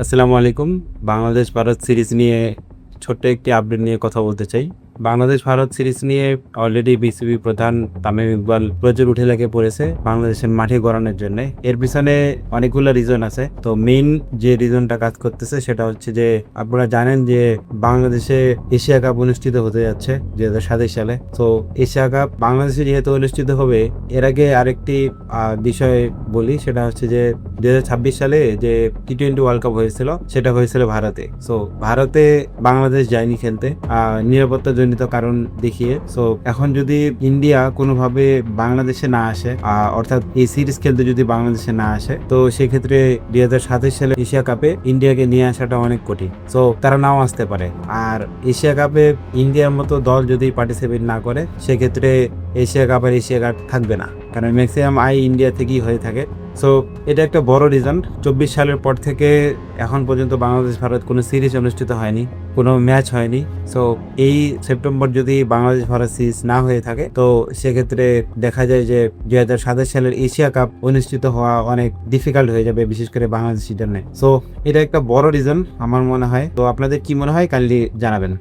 আসসালামু আলাইকুম। বাংলাদেশ ভারত সিরিজ নিয়ে ছোট্ট একটি আপডেট নিয়ে কথা বলতে চাই। বাংলাদেশ ভারত সিরিজ নিয়ে অলরেডি বিসিবি প্রধান তামিম ইকবাল প্রচুর উঠে লেগে পড়েছে বাংলাদেশের মাঠে গড়ানোর জন্য। এর পিছনে অনেকগুলো রিজন আছে। তো মেইন যে রিজনটা কাজ করতেছে সেটা হচ্ছে যে আপনারা জানেন যে বাংলাদেশে এশিয়া কাপ অনুষ্ঠিত হতে যাচ্ছে 2027 সালে। তো এশিয়া কাপ বাংলাদেশে যেহেতু অনুষ্ঠিত হবে, এর আগে আরেকটি বিষয় বলি, সেটা হচ্ছে যে 2026 সালে যে টি-20 ওয়ার্ল্ড কাপ হয়েছিল সেটা হয়েছিল ভারতে। সো ভারতে বাংলাদেশ যায়নি খেলতে নিরাপত্তা জনিত কারণ দেখিয়ে। সো এখন যদি ইন্ডিয়া কোনোভাবে বাংলাদেশে না আসে, অর্থাৎ এই সিরিজ খেলতে যদি বাংলাদেশে না আসে, তো সেক্ষেত্রে 2027 সালে এশিয়া কাপে ইন্ডিয়াকে নিয়ে আসাটা অনেক কঠিন। সো তারা নাও আসতে পারে। আর এশিয়া কাপে ইন্ডিয়ার মতো দল যদি পার্টিসিপেট না করে, সেক্ষেত্রে এশিয়া কাপ আর এশিয়া কাপ থাকবে না, কারণ ম্যাক্সিমাম ইন্ডিয়া থেকেই হয়ে থাকে। সো এটা একটা বড় রিজন। 24 সালের পর থেকে এখন পর্যন্ত বাংলাদেশ ভারত কোনো সিরিজ অনুষ্ঠিত হয়নি, কোনো ম্যাচ হয়নি। সো এই সেপ্টেম্বর যদি বাংলাদেশ ভারত সিরিজ না হয়ে থাকে, তো সেক্ষেত্রে দেখা যায় যে 2027 সালের এশিয়া কাপ অনুষ্ঠিত হওয়া অনেক ডিফিকাল্ট হয়ে যাবে, বিশেষ করে বাংলাদেশের জন্য। সো এটা একটা বড় রিজন আমার মনে হয়। তো আপনাদের কি মনে হয় কাইন্ডলি জানাবেন।